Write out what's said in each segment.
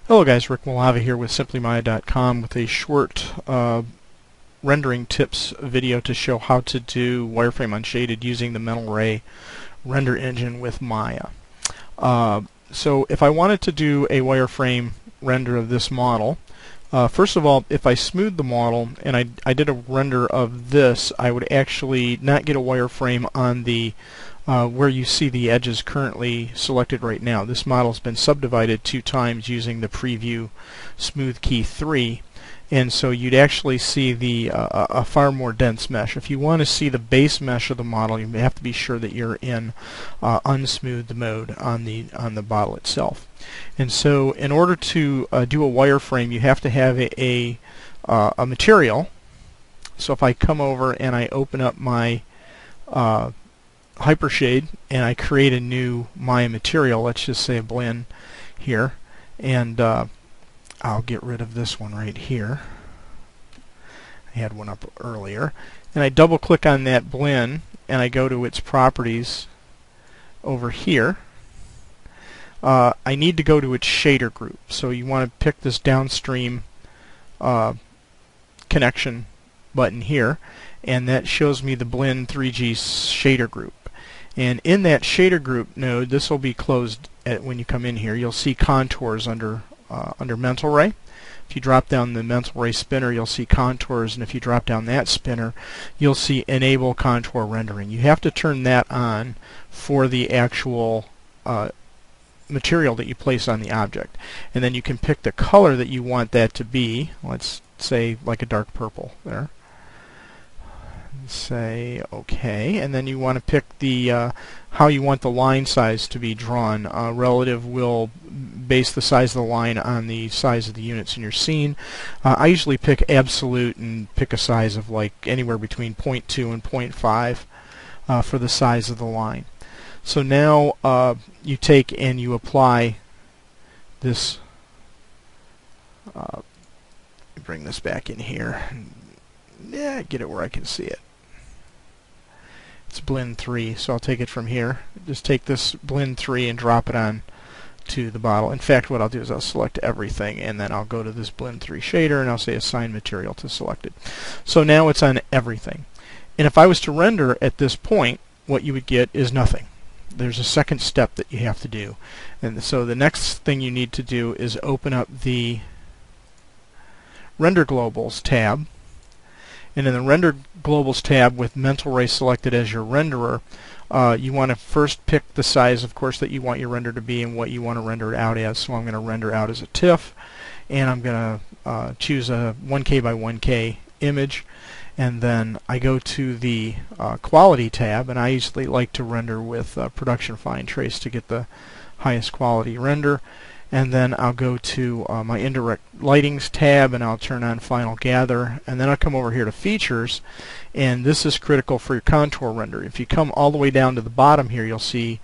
Hello guys, Rick Malava here with simplymaya.com with a short rendering tips video to show how to do wireframe unshaded using the Mental Ray render engine with Maya. So if I wanted to do a wireframe render of this model, first of all, if I smooth the model and I did a render of this, I would actually not get a wireframe on the where you see the edges currently selected right now. This model has been subdivided 2 times using the preview smooth key 3, and so you'd actually see the a far more dense mesh. If you want to see the base mesh of the model, you have to be sure that you're in unsmoothed mode on the model itself. And so in order to do a wireframe, you have to have a material. So if I come over and I open up my hypershade and I create a new Maya material, let's just say a blend here, and I'll get rid of this one right here. I had one up earlier, and I double click on that blend and I go to its properties over here. I need to go to its shader group, so you want to pick this downstream connection button here, and that shows me the Blend 3G shader group. And in that shader group node, this will be closed when you come in here. You'll see contours under Mental Ray. If you drop down the Mental Ray spinner, you'll see contours, and if you drop down that spinner, you'll see Enable Contour Rendering. You have to turn that on for the actual material that you place on the object. And then you can pick the color that you want that to be. Let's say like a dark purple there. Say OK, and then you want to pick the how you want the line size to be drawn. Relative will base the size of the line on the size of the units in your scene. I usually pick absolute and pick a size of like anywhere between 0.2 and 0.5 for the size of the line. So now you take and you apply this. Bring this back in here. Yeah, get it where I can see it. It's Blend 3, so I'll take it from here. Just take this Blend 3 and drop it on to the bottle. In fact, what I'll do is I'll select everything, and then I'll go to this Blend 3 shader, and I'll say Assign Material to Selected. So now it's on everything. And if I was to render at this point, what you would get is nothing. There's a second step that you have to do. And so the next thing you need to do is open up the Render Globals tab. And in the Render Globals tab with Mental Ray selected as your renderer, you want to first pick the size, of course, that you want your render to be and what you want to render it out as. So I'm going to render out as a TIFF, and I'm going to choose a 1K by 1K image. And then I go to the Quality tab, and I usually like to render with Production Fine Trace to get the highest quality render. And then I'll go to my Indirect Lightings tab, and I'll turn on Final Gather, and then I'll come over here to Features, and this is critical for your contour render. If you come all the way down to the bottom here, you'll see,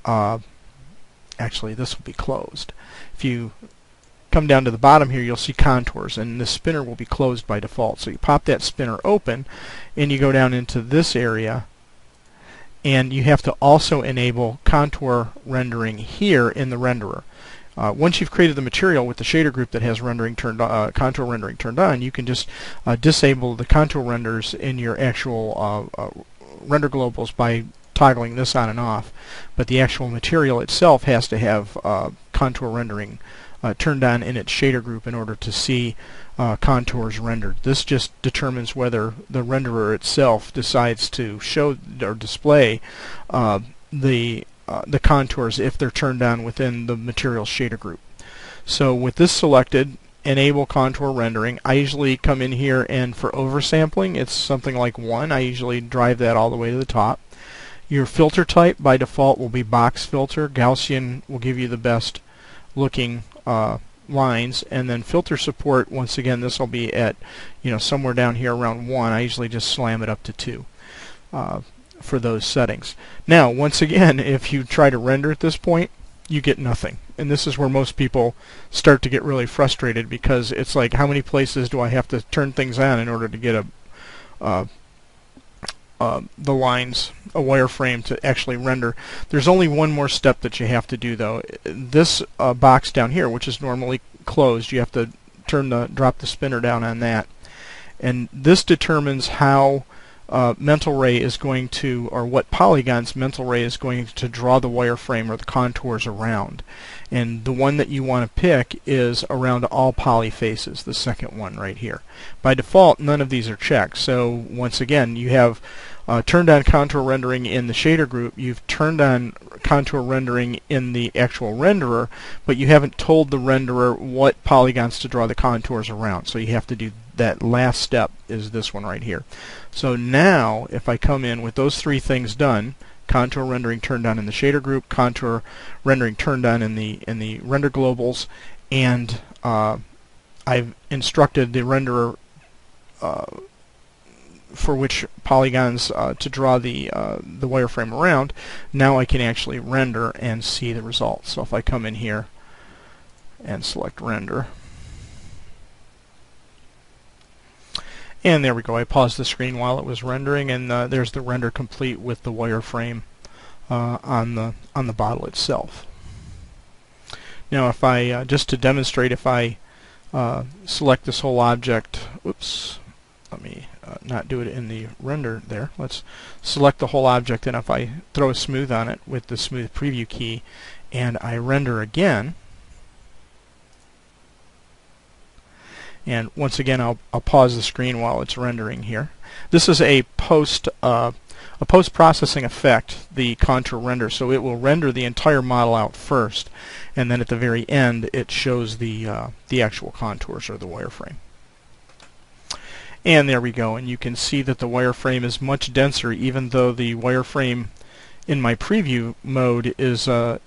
actually this will be closed. If you come down to the bottom here, you'll see contours, and the spinner will be closed by default. So you pop that spinner open, and you go down into this area, and you have to also enable contour rendering here in the renderer. Once you've created the material with the shader group that has rendering turned on, contour rendering turned on, you can just disable the contour renders in your actual render globals by toggling this on and off. But the actual material itself has to have contour rendering turned on in its shader group in order to see contours rendered. This just determines whether the renderer itself decides to show or display the contours if they're turned on within the material shader group. So with this selected, Enable Contour Rendering, I usually come in here, and for oversampling it's something like 1. I usually drive that all the way to the top. Your filter type by default will be box filter. Gaussian will give you the best looking lines, and then filter support, once again this will be at somewhere down here around 1. I usually just slam it up to 2. For those settings. Now, once again, if you try to render at this point, you get nothing. And this is where most people start to get really frustrated, because it's like, how many places do I have to turn things on in order to get the lines, a wireframe to actually render. There's only one more step that you have to do though. This box down here, which is normally closed, you have to drop the spinner down on that, and this determines how Mental Ray is going to, or what polygons Mental Ray is going to draw the wireframe or the contours around. And the one that you want to pick is around all poly faces, the second one right here. By default, none of these are checked. So once again, you have turned on contour rendering in the shader group, you've turned on contour rendering in the actual renderer, but you haven't told the renderer what polygons to draw the contours around. So you have to do that last step, is this one right here. So now if I come in with those three things done, contour rendering turned on in the shader group, contour rendering turned on in the render globals, and I've instructed the renderer for which polygons to draw the wireframe around. Now I can actually render and see the results. So if I come in here and select render, and there we go. I paused the screen while it was rendering, and there's the render complete with the wireframe on the bottle itself. Now, if I just to demonstrate, if I select this whole object, oops, let me not do it in the render there. Let's select the whole object, and if I throw a smooth on it with the smooth preview key, and I render again. And once again, I'll pause the screen while it's rendering here. This is a post-processing effect, the contour render. So it will render the entire model out first, and then at the very end, it shows the actual contours or the wireframe. And there we go. And you can see that the wireframe is much denser, even though the wireframe in my preview mode is not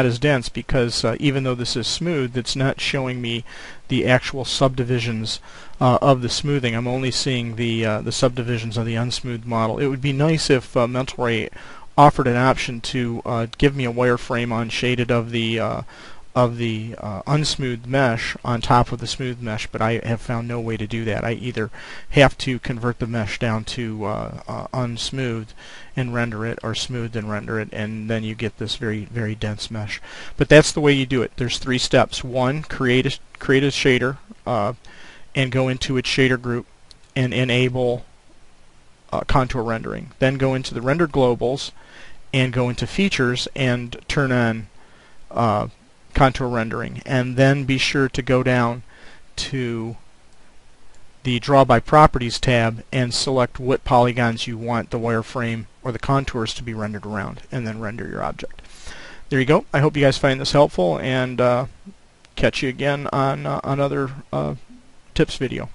as dense, because even though this is smooth, it's not showing me the actual subdivisions of the smoothing. I'm only seeing the subdivisions of the unsmoothed model. It would be nice if Mental Ray offered an option to give me a wireframe unshaded of the unsmoothed mesh on top of the smooth mesh, but I have found no way to do that. I either have to convert the mesh down to unsmoothed and render it, or smoothed and render it, and then you get this very, very dense mesh. But that's the way you do it. There's three steps. One, create a shader and go into its shader group and enable contour rendering. Then go into the render globals and go into features and turn on contour rendering, and then be sure to go down to the Draw by Properties tab and select what polygons you want the wireframe or the contours to be rendered around, and then render your object. There you go. I hope you guys find this helpful, and catch you again on another tips video.